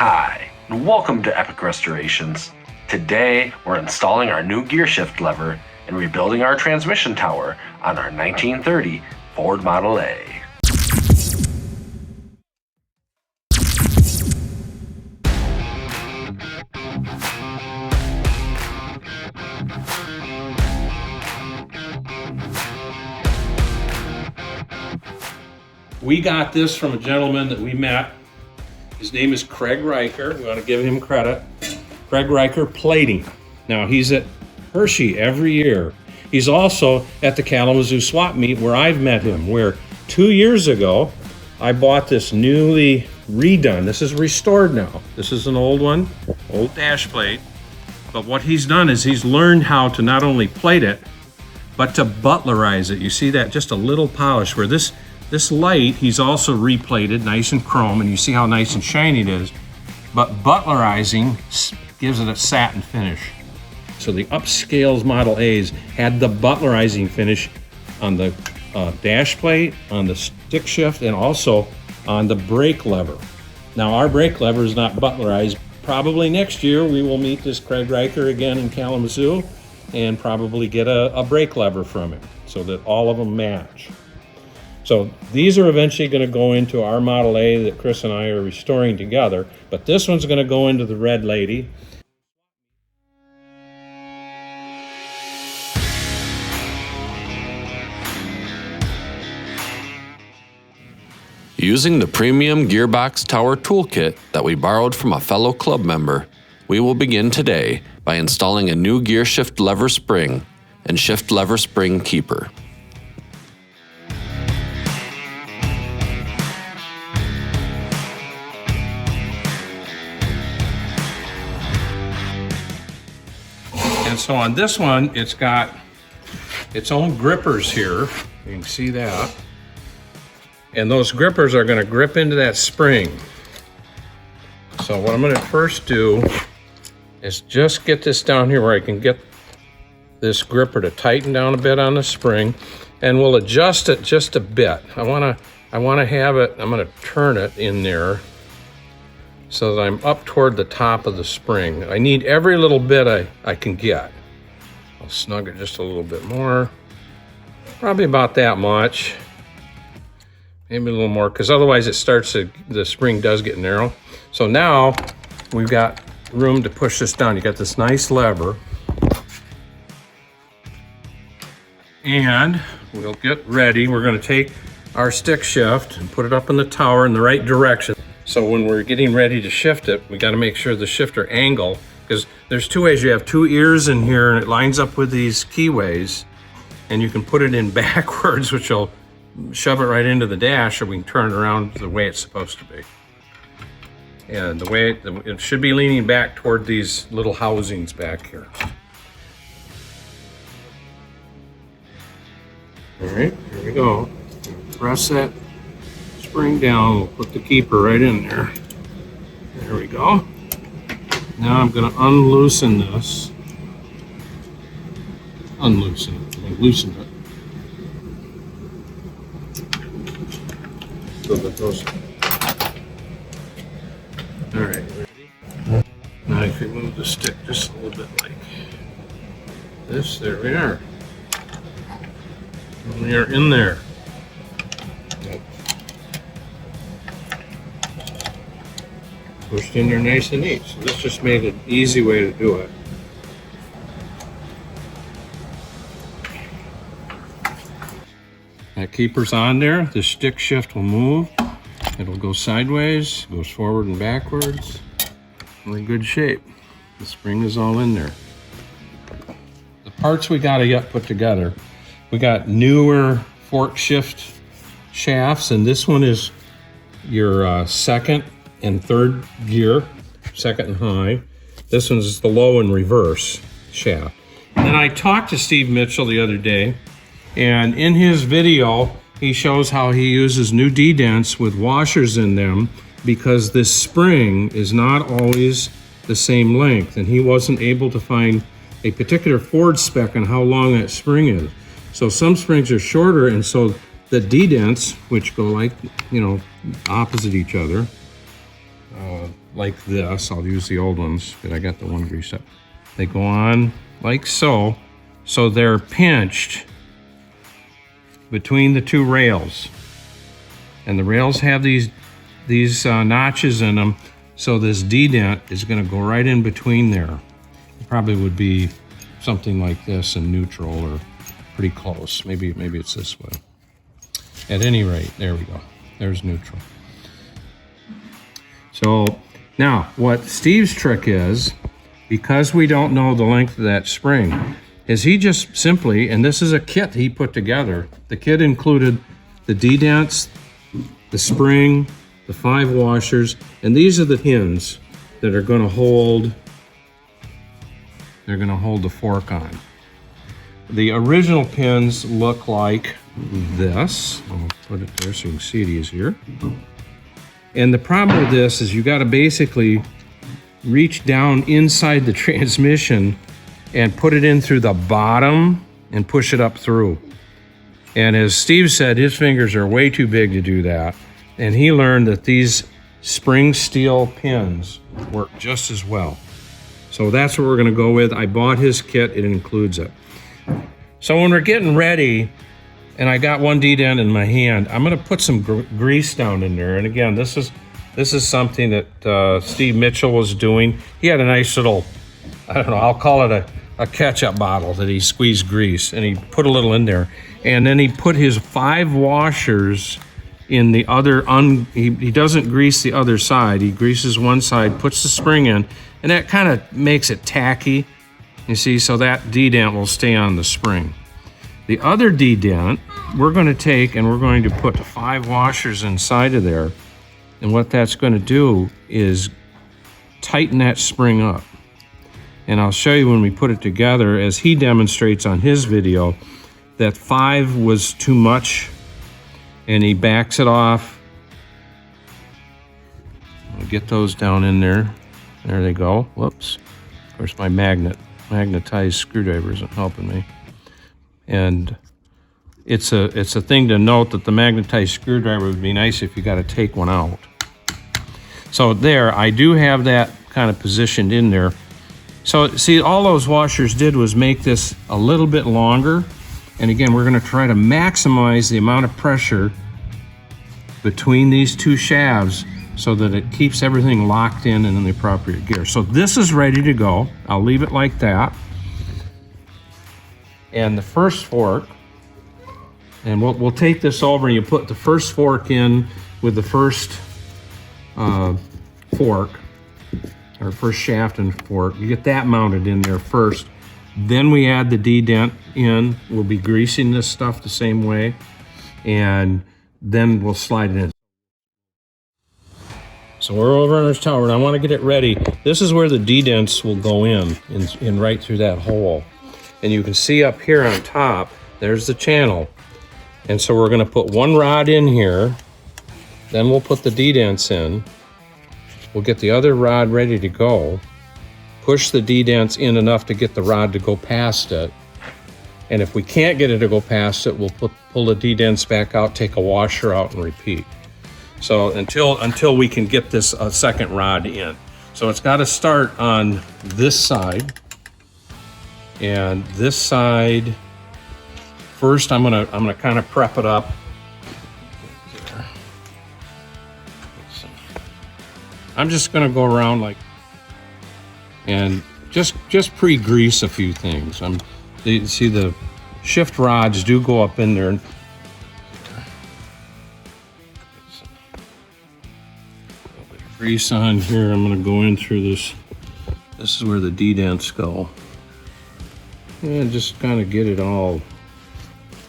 Hi, and welcome to Epic Restorationz. Today, we're installing our new gear shift lever and rebuilding our transmission tower on our 1930 Ford Model A. We got this from a gentleman that we met. His name is Craig Riker. We want to give him credit. Craig Riker Plating. Now, he's at Hershey every year. He's also at the Kalamazoo swap meet where I've met him, where 2 years ago, I bought this newly redone. This is restored now. This is an old one, old dash plate. But what he's done is he's learned how to not only plate it, but to butlerize it. You see that? Just a little polish where this light, he's also replated, nice and chrome, and you see how nice and shiny it is. But butlerizing gives it a satin finish. So the upscales Model A's had the butlerizing finish on the dash plate, on the stick shift, and also on the brake lever. Now our brake lever is not butlerized. Probably next year we will meet this Craig Riker again in Kalamazoo and probably get a brake lever from him so that all of them match. So these are eventually going to go into our Model A that Chris and I are restoring together, but this one's going to go into the Red Lady. Using the premium Gearbox Tower toolkit that we borrowed from a fellow club member, we will begin today by installing a new gear shift lever spring and shift lever spring keeper. And so on this one, it's got its own grippers here. You can see that. And those grippers are going to grip into that spring. So what I'm going to first do is just get this down here where I can get this gripper to tighten down a bit on the spring, and we'll adjust it just a bit. I want to have it, I'm going to turn it in there so that I'm up toward the top of the spring. I need every little bit I can get. I'll snug it just a little bit more. Probably about that much. Maybe a little more, because otherwise it starts to, the spring does get narrow. So now we've got room to push this down. You got this nice lever. And we'll get ready. We're going to take our stick shift and put it up in the tower in the right direction. So when we're getting ready to shift it, we got to make sure the shifter angle, because there's two ways. You have two ears in here and it lines up with these keyways, and you can put it in backwards, which will shove it right into the dash, or we can turn it around the way it's supposed to be. And the way it should be leaning back toward these little housings back here. All right, here we go. Press that spring down, we'll put the keeper right in there. There we go. Now I'm going to unloosen this. Unloosen it. I loosen it. So that those. All right, ready? Now if you move the stick just a little bit like this, there we are. And we are in there. Pushed in there nice and neat. So this just made an easy way to do it. That keeper's on there. The stick shift will move. It'll go sideways, goes forward and backwards. We're in good shape. The spring is all in there. The parts we gotta get put together. We got newer fork shift shafts, and this one is your second and third gear, second and high. This one's the low and reverse shaft. And then I talked to Steve Mitchell the other day, and in his video, he shows how he uses new detents with washers in them because this spring is not always the same length, and he wasn't able to find a particular Ford spec on how long that spring is. So some springs are shorter, and so the detents, which go like, opposite each other, like this. I'll use the old ones because I got the one greased up. They go on like so. So they're pinched between the two rails. And the rails have these notches in them. So this D-dent is going to go right in between there. It probably would be something like this in neutral or pretty close. Maybe it's this way. At any rate, there we go. There's neutral. So now what Steve's trick is, because we don't know the length of that spring, is he just simply, and this is a kit he put together. The kit included the D-dents, the spring, the 5 washers, and these are the pins that are going to hold, they're going to hold the fork on. The original pins look like this. I'll put it there so you can see it easier. And the problem with this is you got to basically reach down inside the transmission and put it in through the bottom and push it up through. And as Steve said, his fingers are way too big to do that. And he learned that these spring steel pins work just as well. So that's what we're going to go with. I bought his kit. It includes it. So when we're getting ready, and I got one D-dent in my hand, I'm going to put some grease down in there. And again, this is something that Steve Mitchell was doing. He had a nice little, I don't know, I'll call it a ketchup bottle that he squeezed grease, and he put a little in there. And then he put his 5 washers in the other, he doesn't grease the other side. He greases one side, puts the spring in, and that kind of makes it tacky. You see, so that D-dent will stay on the spring. The other D-dent, we're going to take and we're going to put 5 washers inside of there. And what that's going to do is tighten that spring up. And I'll show you when we put it together, as he demonstrates on his video, that 5 was too much, and he backs it off. I'll get those down in there. There they go. Whoops. Of course, my magnetized screwdriver isn't helping me. And it's a thing to note that the magnetized screwdriver would be nice if you got to take one out. So there, I do have that kind of positioned in there. So see, all those washers did was make this a little bit longer. And again, we're going to try to maximize the amount of pressure between these 2 shafts so that it keeps everything locked in and in the appropriate gear. So this is ready to go. I'll leave it like that. And the first fork, and we'll take this over and you put the first fork in with the first fork, or first shaft and fork. You get that mounted in there first. Then we add the D-dent in. We'll be greasing this stuff the same way. And then we'll slide it in. So we're over on our tower, and I want to get it ready. This is where the D-dents will go in right through that hole. And you can see up here on top, there's the channel. And so we're going to put 1 rod in here. Then we'll put the D-dents in. We'll get the other rod ready to go. Push the D-dents in enough to get the rod to go past it. And if we can't get it to go past it, we'll pull the D-dents back out, take a washer out, and repeat. So until we can get this second rod in. So it's got to start on this side. And this side, first I'm gonna kind of prep it up. I'm just gonna go around like, and just pre-grease a few things. You see the shift rods do go up in there. Grease on here. I'm going to go in through this. This is where the D-dents go. And just kind of get it all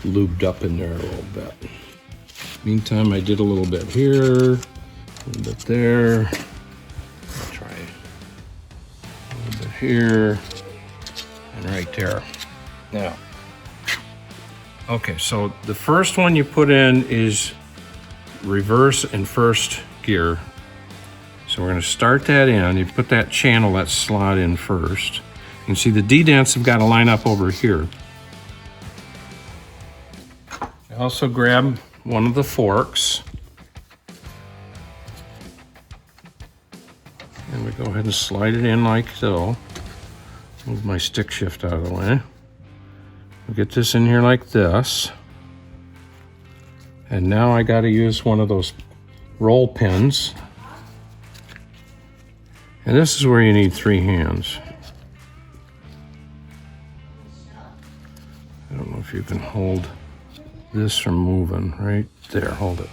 lubed up in there a little bit. Meantime, I did a little bit here, a little bit there. I'll try a little bit here and right there. Now, okay, so the first one you put in is reverse and first gear. So we're going to start that in. You put that channel, that slot in first. You can see the D-dents have got to line up over here. I also grab one of the forks. And we go ahead and slide it in like so. Move my stick shift out of the way. We'll get this in here like this. And now I got to use one of those roll pins. And this is where you need 3 hands. I don't know if you can hold this from moving right there. Hold it.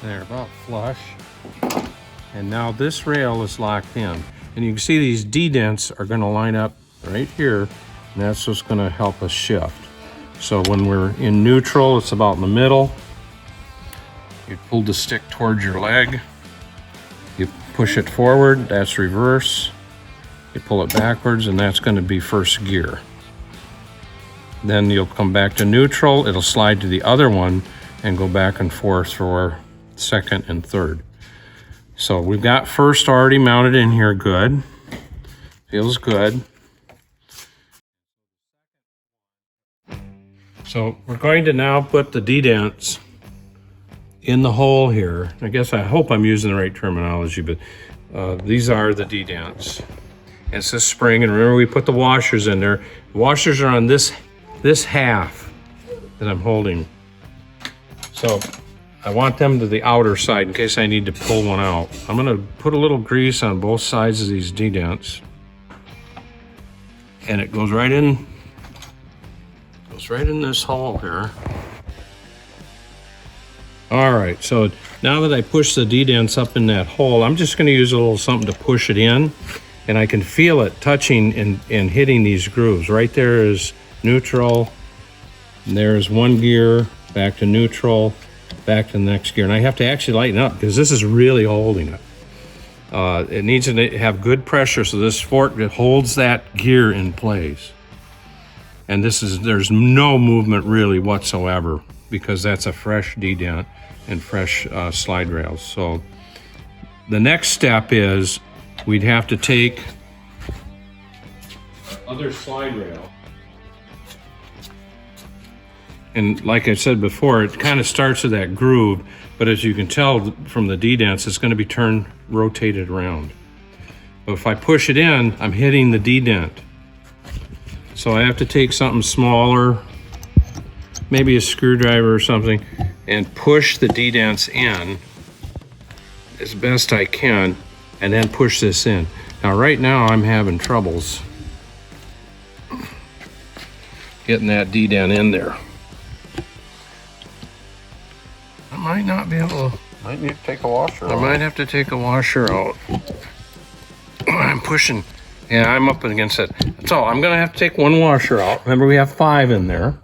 There, about flush. And now this rail is locked in. And you can see these D-dents are gonna line up right here, and that's what's gonna help us shift. So when we're in neutral, it's about in the middle. You pull the stick towards your leg. You push it forward, that's reverse. You pull it backwards, and that's gonna be first gear. Then you'll come back to neutral, it'll slide to the other one and go back and forth for second and third. So we've got first already mounted in here good. Feels good. So we're going to now put the D-dents in the hole here. I hope I'm using the right terminology, but these are the D-dents. It's this spring, and remember we put the washers in there. The washers are on this half that I'm holding. So I want them to the outer side in case I need to pull one out. I'm gonna put a little grease on both sides of these D-dents. And it goes right in this hole here. All right, so now that I push the D-dents up in that hole, I'm just gonna use a little something to push it in, and I can feel it touching and hitting these grooves. Right there is neutral, and there's one gear, back to neutral, back to the next gear. And I have to actually lighten up because this is really holding it. It needs to have good pressure so this fork holds that gear in place. And there's no movement really whatsoever because that's a fresh D-dent and fresh slide rails. So the next step is we'd have to take other slide rail. And like I said before, it kind of starts with that groove, but as you can tell from the D-dents, it's going to be rotated around. But if I push it in, I'm hitting the D-dent. So I have to take something smaller, maybe a screwdriver or something, and push the D-dents in as best I can, and then push this in. Now right now I'm having troubles getting that D-dent in there. I might not be able to. Might need to take a washer out. I might have to take a washer out. I'm pushing. Yeah, I'm up against it. That's all. I'm gonna have to take one washer out. Remember, we have 5 in there.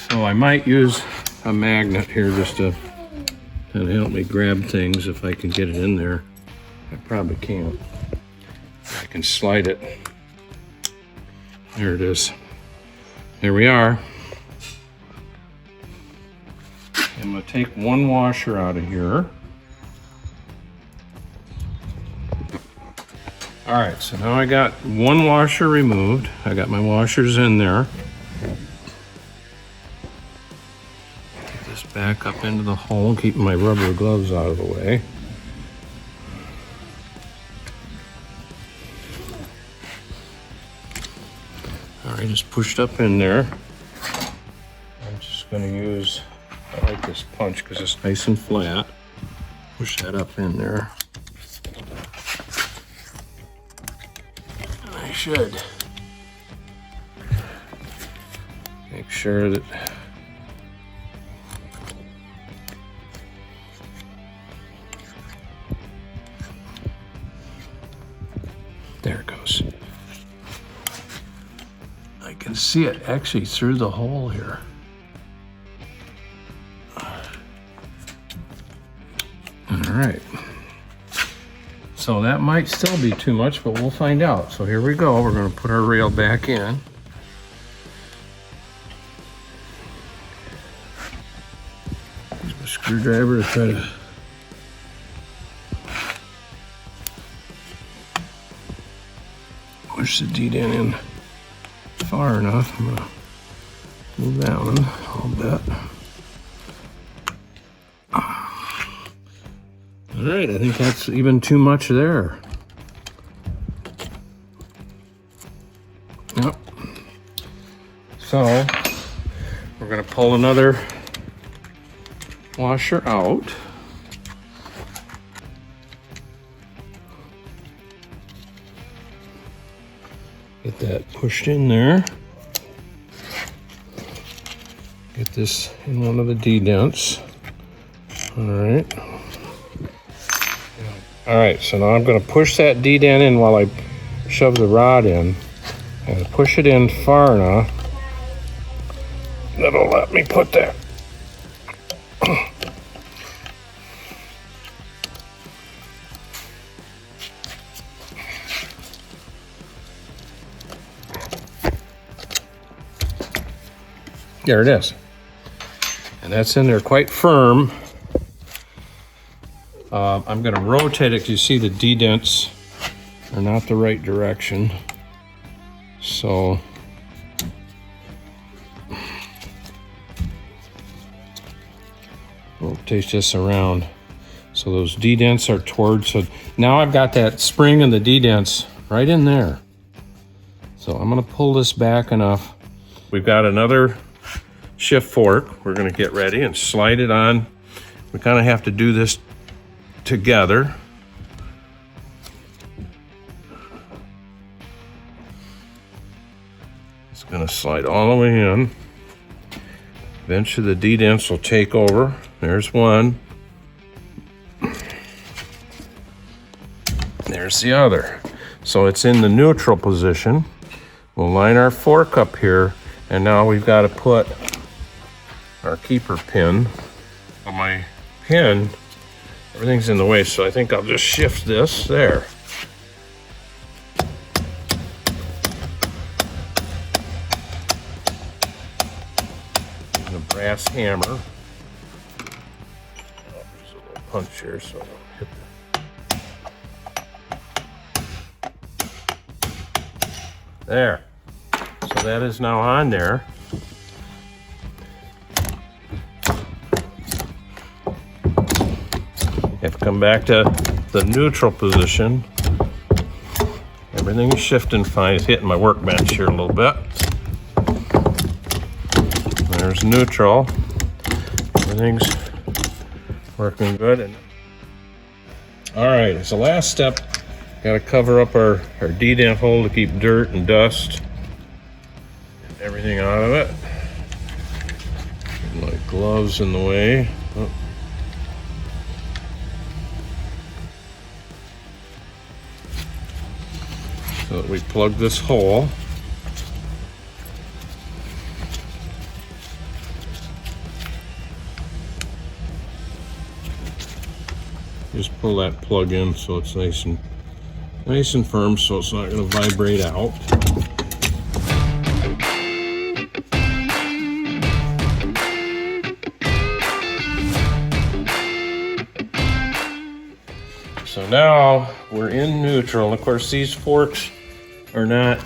So I might use a magnet here just to kind of help me grab things if I can get it in there. I probably can't. I can slide it. There it is. There we are. I'm gonna take one washer out of here. All right, so now I got one washer removed. I got my washers in there. Get this back up into the hole, keeping my rubber gloves out of the way. All right, just pushed up in there. I'm just gonna use, I like this punch because it's nice and flat. Push that up in there. And I should make sure that there it goes. I can see it actually through the hole here. All right. So that might still be too much, but we'll find out. So here we go. We're going to put our rail back in. screwdriver to try to push the D-dent in far enough. I'm gonna move that one a little bit. All right, I think that's even too much there. Yep. So we're gonna pull another washer out. Get that pushed in there. Get this in one of the D-dents. All right. All right, so now I'm gonna push that D-dent in while I shove the rod in. And push it in far enough that'll let me put that. There it is. And that's in there quite firm. I'm going to rotate it because you see the D-dents are not the right direction. So rotate this around so those D-dents are towards. So now I've got that spring and the D-dents right in there. So I'm going to pull this back enough. We've got another shift fork. We're going to get ready and slide it on. We kind of have to do this together. It's going to slide all the way in. Eventually the D-dents will take over. There's one. There's the other. So it's in the neutral position. We'll line our fork up here, and now we've got to put our keeper pin. On my pin, everything's in the way, so I think I'll just shift this there. And a brass hammer. Oh, there's a little punch here, so I'll hit there. So that is now on there. Have to come back to the neutral position. Everything is shifting fine. It's hitting my workbench here a little bit. There's neutral. Everything's working good. And all right, as the last step, got to cover up our D-dent hole to keep dirt and dust and everything out of it. My gloves in the way. Oh. So that we plug this hole. Just pull that plug in so it's nice and firm, so it's not going to vibrate out. So now we're in neutral. Of course, these forks are not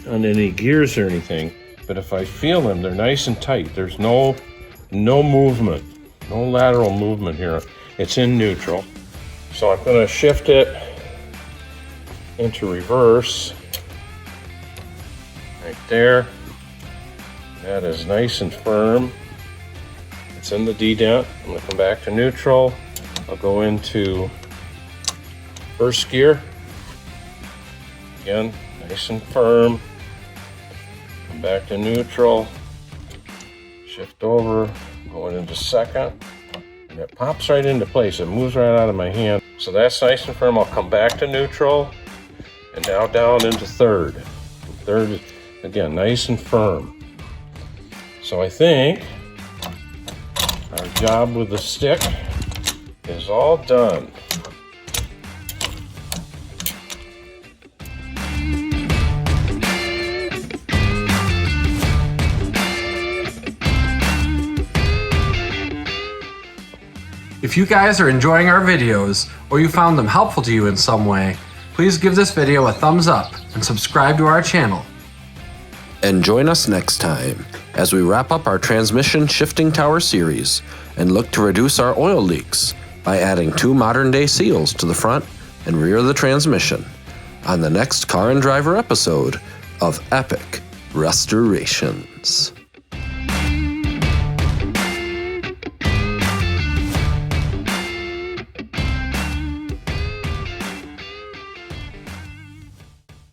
on any gears or anything, but if I feel them, they're nice and tight. There's no movement, no lateral movement here. It's in neutral. So I'm going to shift it into reverse right there. That is nice and firm. It's in the D-dent. I'm going to come back to neutral. I'll go into first gear. Again, nice and firm. Come back to neutral. Shift over, going into second. And it pops right into place. It moves right out of my hand. So that's nice and firm. I'll come back to neutral. And now down into third. Third, again, nice and firm. So I think our job with the stick is all done. If you guys are enjoying our videos or you found them helpful to you in some way, please give this video a thumbs up and subscribe to our channel. And join us next time as we wrap up our transmission shifting tower series and look to reduce our oil leaks by adding 2 modern-day seals to the front and rear of the transmission on the next Car and Driver episode of Epic Restorationz.